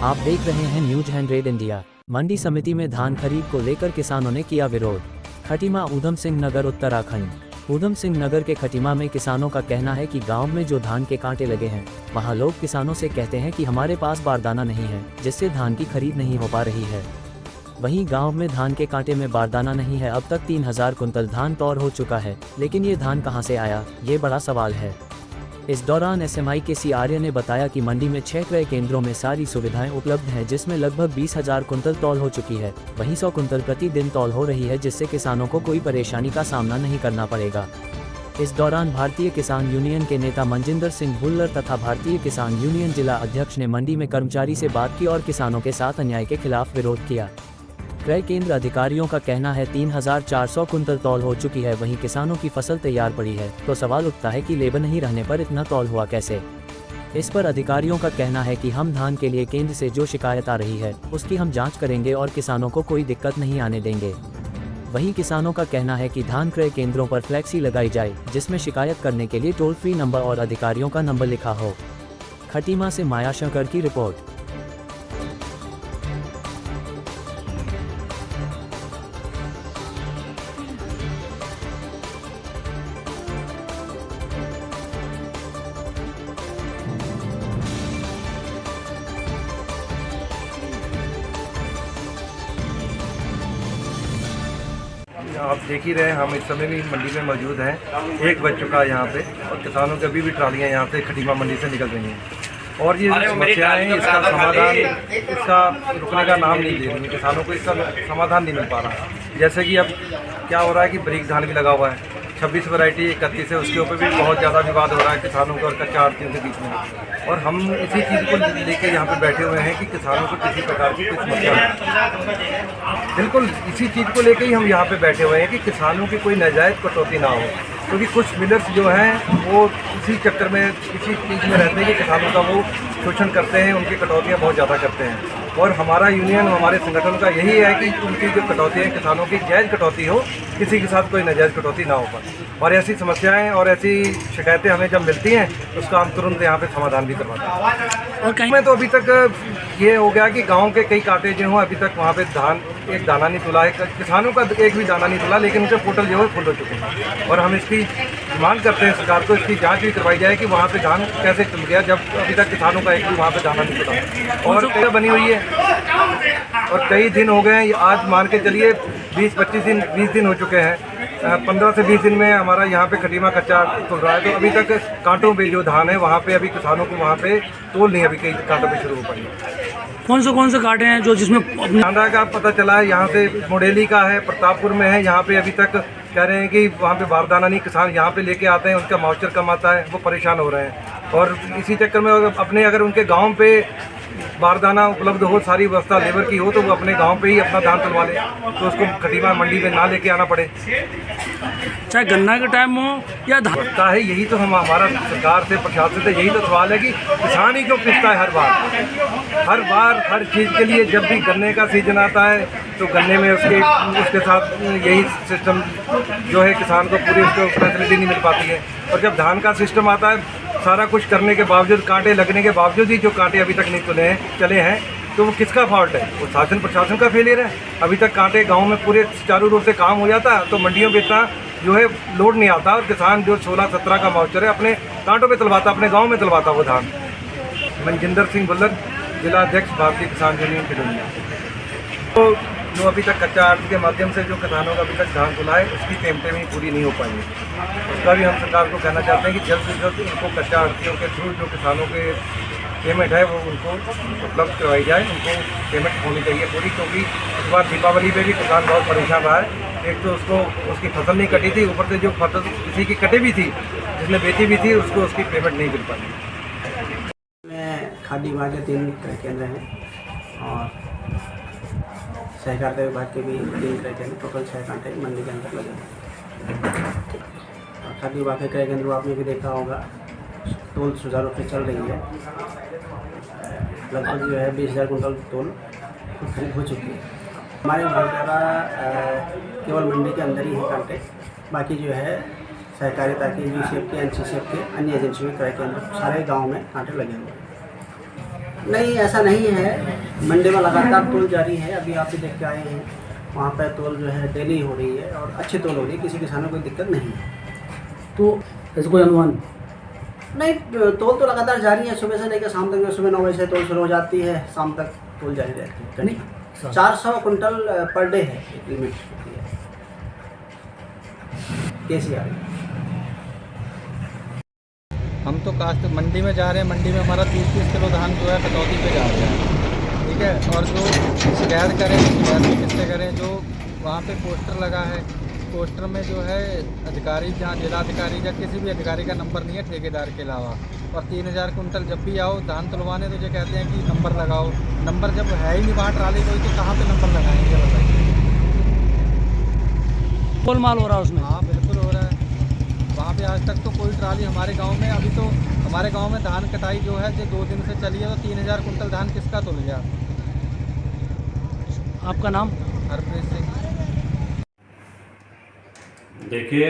आप देख रहे हैं न्यूज 100 इंडिया। मंडी समिति में धान खरीद को लेकर किसानों ने किया विरोध। खटीमा ऊधम सिंह नगर उत्तराखंड। ऊधम सिंह नगर के खटीमा में किसानों का कहना है कि गांव में जो धान के कांटे लगे हैं, वहां लोग किसानों से कहते हैं कि हमारे पास बारदाना नहीं है, जिससे धान की खरीद नहीं हो पा रही है। वहीं गांव में धान के कांटे में बारदाना नहीं है। अब तक 3000 कुंतल धान तौर हो चुका है, लेकिन ये धान कहां से आया, ये बड़ा सवाल है। इस दौरान एसएमआई के सी आर्य ने बताया कि मंडी में 6 क्रय केंद्रों में सारी सुविधाएं उपलब्ध हैं, जिसमें लगभग 20,000 कुंतल तौल हो चुकी है। वहीं 100 कुंतल प्रतिदिन तौल हो रही है, जिससे किसानों को कोई परेशानी का सामना नहीं करना पड़ेगा। इस दौरान भारतीय किसान यूनियन के नेता मनजिंदर सिंह भुल्लर तथा भारतीय किसान यूनियन जिला अध्यक्ष ने मंडी में कर्मचारी से बात की और किसानों के साथ अन्याय के खिलाफ विरोध किया। क्रय केंद्र अधिकारियों का कहना है 3,400 कुंतल तौल हो चुकी है, वहीं किसानों की फसल तैयार पड़ी है, तो सवाल उठता है कि लेबर नहीं रहने पर इतना तौल हुआ कैसे। इस पर अधिकारियों का कहना है कि हम धान के लिए केंद्र से जो शिकायत आ रही है, उसकी हम जांच करेंगे और किसानों को कोई दिक्कत नहीं आने देंगे। वहीं किसानों का कहना है कि धान क्रय केंद्रों पर फ्लैक्सी लगाई जाए, जिसमें शिकायत करने के लिए टोल फ्री नंबर और अधिकारियों का नंबर लिखा हो। खटीमा से माया शंकर की रिपोर्ट। आप देख ही रहे हैं, हम इस समय भी मंडी में मौजूद हैं। 1 बज चुका है यहाँ पे और किसानों की अभी भी ट्रालियाँ यहाँ से खटीमा मंडी से निकल रही हैं और ये समस्याएं हैं, इसका समाधान, इसका रुकने का नाम नहीं ले रही है। किसानों को इसका समाधान नहीं मिल पा रहा। जैसे कि अब क्या हो रहा है कि ब्रीक धान भी लगा हुआ है, 26 वैरायटी 31 है, उसके ऊपर भी बहुत ज़्यादा विवाद हो रहा है किसानों के और कच्चा आड़तियों के बीच में। और हम इसी चीज़ को लेकर यहाँ पे बैठे हुए हैं कि किसानों को किसी प्रकार की कुछ समस्या है। बिल्कुल इसी चीज़ को लेकर ही हम यहाँ पे बैठे हुए हैं कि किसानों की कोई नाजायज़ कटौती ना हो, क्योंकि कुछ मिलर्स जो हैं वो इसी चक्कर में, इसी चीज़ में रहते हैं कि किसानों का वो शोषण करते हैं, उनकी कटौतियाँ बहुत ज़्यादा करते हैं। और हमारा यूनियन, हमारे संगठन का यही है कि उनकी जो कटौती है, किसानों की जायज़ कटौती हो, किसी के साथ कोई नाजायज़ कटौती ना हो पाए। और ऐसी समस्याएं और ऐसी शिकायतें हमें जब मिलती हैं, उसका हम तुरंत यहाँ पे समाधान भी करवाते हैं। और कहीं में तो अभी तक ये हो गया कि गांव के कई कांटे जो हों, अभी तक वहाँ पे धान एक दाना नहीं तुला है, किसानों का एक भी दाना नहीं तुला, लेकिन उनके पोर्टल जो है फुल हो चुके हैं। और हम इसकी मांग करते हैं सरकार को, इसकी जाँच भी करवाई जाए कि वहाँ पे धान कैसे तुल गया, जब अभी तक किसानों का एक भी वहाँ पे दाना नहीं तुला। और क्या बनी हुई है और कई दिन हो गए हैं, आज मान के चलिए 20 दिन हो चुके हैं। 15 से 20 दिन में हमारा यहाँ पे खटीमा कच्चा तुल रहा है, तो अभी तक कांटों पे जो धान है वहाँ पे अभी किसानों को वहाँ पे तोल नहीं, अभी कई कांटों पे शुरू हो पाई। कौन से कांटे हैं जो जिसमें कांडा का पता चला है, यहाँ से मोडेली का है, प्रतापपुर में है। यहाँ पे अभी तक कह रहे हैं कि वहाँ पे बारदाना नहीं, किसान यहाँ पे लेके आते हैं, उनका माउचर कम आता है, वो परेशान हो रहे हैं। और इसी चक्कर में अपने अगर उनके गाँव पे बारदाना उपलब्ध हो, सारी व्यवस्था लेबर की हो, तो वो अपने गांव पे ही अपना धान तुलवा ले, तो उसको खटीमा मंडी में ना लेके आना पड़े, चाहे गन्ना का टाइम हो या व्यवस्था है। यही तो हमारा सरकार से, प्रशासन से यही तो सवाल है कि किसान ही क्यों पिसता है हर बार हर चीज़ के लिए। जब भी गन्ने का सीजन आता है तो गन्ने में उसके साथ यही सिस्टम जो है, किसान को पूरी उसको फैसिलिटी नहीं मिल पाती है। और जब धान का सिस्टम आता है, सारा कुछ करने के बावजूद, कांटे लगने के बावजूद ही जो कांटे अभी तक नहीं चले हैं, तो वो किसका फॉल्ट है? वो शासन प्रशासन का फेलियर है। अभी तक कांटे गांव में पूरे चारों रोड से काम हो जाता, तो मंडियों में इतना जो है लोड नहीं आता, और किसान जो 16-17 का माउचर है अपने कांटों पे तलवाता, अपने गाँव में तलवाता वो धान। मनजिंदर सिंह भुल्लर, जिला अध्यक्ष भारतीय किसान यूनियन की दुनिया। तो जो अभी तक कच्चा आड़त के माध्यम से जो किसानों का अभी तक धान तुला है, उसकी पेमेंटें भी पूरी नहीं हो पाई है। उसका भी हम सरकार को कहना चाहते हैं कि जल्द से जल्द उनको कच्चा आड़तियों के थ्रू जो किसानों के पेमेंट है वो उनको उपलब्ध करवाई जाए, उनको पेमेंट होनी चाहिए पूरी। क्योंकि इस बार दीपावली में भी किसान बहुत परेशान रहा है। एक तो उसकी फसल नहीं कटी थी, ऊपर से जो फसल किसी की कटी भी थी, जिसने बेची भी थी, उसको उसकी पेमेंट नहीं मिल पाई। खाद्य विभाग के 3 क्रय केंद्र हैं और सहकारिता विभाग के भी 3 क्रय केंद्र, टोटल 6 कांटे मंडी के अंदर लगे हैं। खाद्य विभाग के क्रय केंद्र आपने भी देखा होगा, तोल सुचारू रूप से चल रही है। लगभग जो है 20,000 कुंटल तोल खरीद हो चुकी है। हमारे विभाग द्वारा केवल मंडी के अंदर ही है कांटे, बाकी जो है सहकारिता के, यूसीएफ के, एनसीसीएफ के, अन्य एजेंसियों के क्रय केंद्र सारे गाँव में कांटे लगे हुए हैं। नहीं, ऐसा नहीं है। मंडी में लगातार तोल जारी है। अभी आप भी देख के आए हैं, वहाँ पर तोल जो है डेली हो रही है और अच्छी तोल हो रही है, किसी किसानों को कोई दिक्कत नहीं है। तो ऐसे कोई अनुमान? नहीं, तोल तो लगातार जारी है, सुबह से लेकर शाम तक। सुबह 9 बजे से तोल शुरू हो जाती है, शाम तक तोल जारी रहती है। नहीं 400 कुंटल पर डे है एक लिमिट होती है KCR। हम तो काश्त मंडी में जा रहे हैं, मंडी में हमारा 30-30 किलो धान जो है कटौती पे जा रहा है, ठीक है। और जो शिकायत करें, शिकायत भी किससे करें? जो वहाँ पे पोस्टर लगा है, पोस्टर में जो है अधिकारी, जहाँ जिलाधिकारी या किसी भी अधिकारी का नंबर नहीं है ठेकेदार के अलावा। और 3000 कुंटल जब भी आओ धान तुलवाने तो जो कहते हैं कि नंबर लगाओ। नंबर जब है ही नहीं वहाँ ट्राली कोई, तो कहाँ पे नंबर लगाएंगे बताइए? फुल माल हो रहा है उसमें? हाँ बिल्कुल हो रहा है। वहाँ पे आज तक तो कोई ट्राली हमारे गांव में, अभी तो हमारे गांव में धान कटाई जो है जो 2 दिन से चली है, तो 3000 कुंटल धान किसका तुल गया? आपका नाम? हरप्रीत सिंह। देखिए,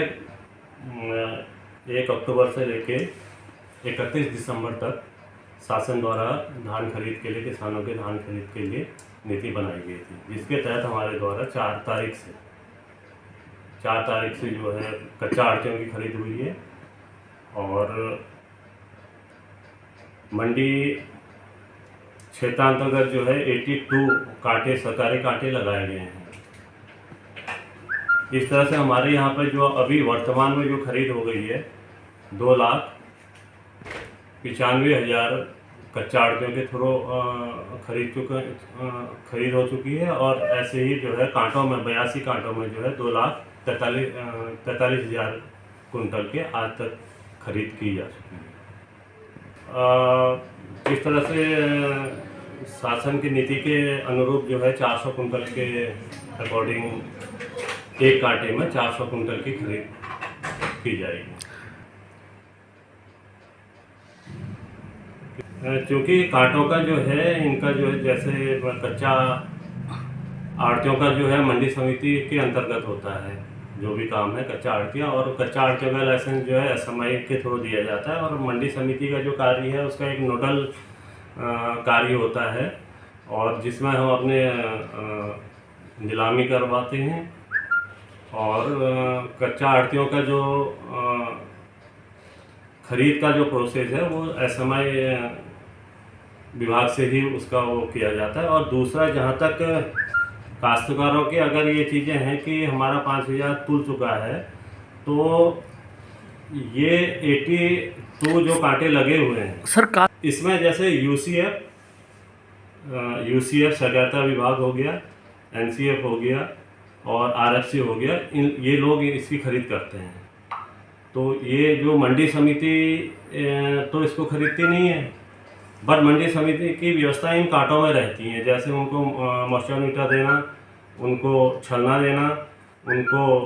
1 अक्टूबर से लेके 31 दिसंबर तक शासन द्वारा धान खरीद के लिए, किसानों के धान खरीद के लिए नीति बनाई गई थी, जिसके तहत हमारे द्वारा 4 तारीख से जो है कच्चा आड़तियों की खरीद हुई है। और मंडी क्षेत्रांतर्गत जो है 82 कांटे, सरकारी कांटे लगाए गए हैं। इस तरह से हमारे यहाँ पर जो अभी वर्तमान में जो खरीद हो गई है 2,95,000 कच्चा आड़तियों के थ्रू खरीद हो चुकी है। और ऐसे ही जो है कांटों में 82 कांटों में जो है 2,43,000 कुंटल के आज तक खरीद की जा चुकी है। इस तरह से शासन की नीति के अनुरूप जो है 400 कुंटल के अकॉर्डिंग एक कांटे में 400 कुंटल की खरीद की जाएगी। क्योंकि कांटों का जो है, इनका जो है जैसे कच्चा आड़तियों का जो है मंडी समिति के अंतर्गत होता है जो भी काम है कच्चा आड़तियाँ, और कच्चा आड़तियों का लाइसेंस जो है SMI के थ्रू दिया जाता है। और मंडी समिति का जो कार्य है उसका एक नोडल कार्य होता है, और जिसमें हम अपने नीलामी करवाते हैं। और कच्चा आड़तियों का जो खरीद का जो प्रोसेस है वो SMI विभाग से ही उसका वो किया जाता है। और दूसरा, जहाँ तक काश्तकारों के अगर ये चीज़ें हैं कि हमारा 5000 तुल चुका है, तो ये 82 जो कांटे लगे हुए हैं सर इसमें जैसे यूसीएफ सहकारिता विभाग हो गया, NCF हो गया और RFC हो गया, ये लोग इसकी खरीद करते हैं। तो ये जो मंडी समिति तो इसको खरीदती नहीं है, बट मंडी समिति की व्यवस्था इन कांटों में रहती है। जैसे उनको मॉइस्चर मीटर देना, उनको छलना देना, उनको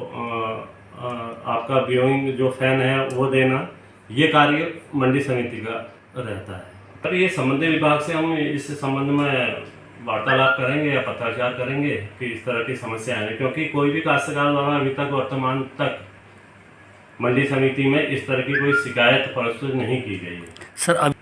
आपका व्यूइंग जो फैन है वो देना, ये कार्य मंडी समिति का रहता है। पर ये संबंधित विभाग से हम इस संबंध में वार्तालाप करेंगे या पत्राचार करेंगे कि इस तरह की समस्याएं हैं, क्योंकि कोई भी काश्तकार द्वारा अभी तक वर्तमान तक मंडी समिति में इस तरह की कोई शिकायत प्रस्तुत नहीं की गई है। सर अब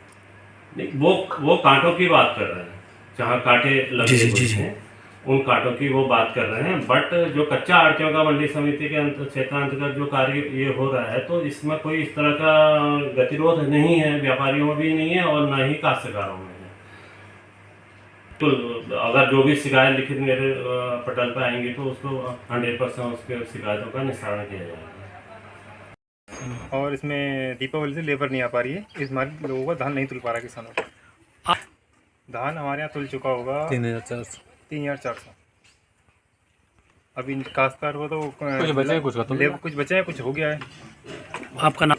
नहीं, वो कांटों की बात कर रहे हैं, जहाँ कांटे लगे हुए हैं उन कांटों की वो बात कर रहे हैं। बट जो कच्चा आड़तियों का मंडी समिति के क्षेत्रांतर्गत जो कार्य ये हो रहा है, तो इसमें कोई इस तरह का गतिरोध नहीं है, व्यापारियों में भी नहीं है और न ही काश्तकारों में है। तो अगर जो भी शिकायत लिखित मेरे पटल पर आएंगी तो उसको 100% उसके शिकायतों का निस्तारण किया जाएगा। और इसमें दीपावली से लेबर नहीं आ पा रही है, इस मार्ग लोगों का धान नहीं तुल पा रहा किसानों का। धान हमारे यहाँ तुल चुका होगा 3,400। अभी काश्तकार को तो कुछ बचे हैं, कुछ हो गया है। आपका नाम?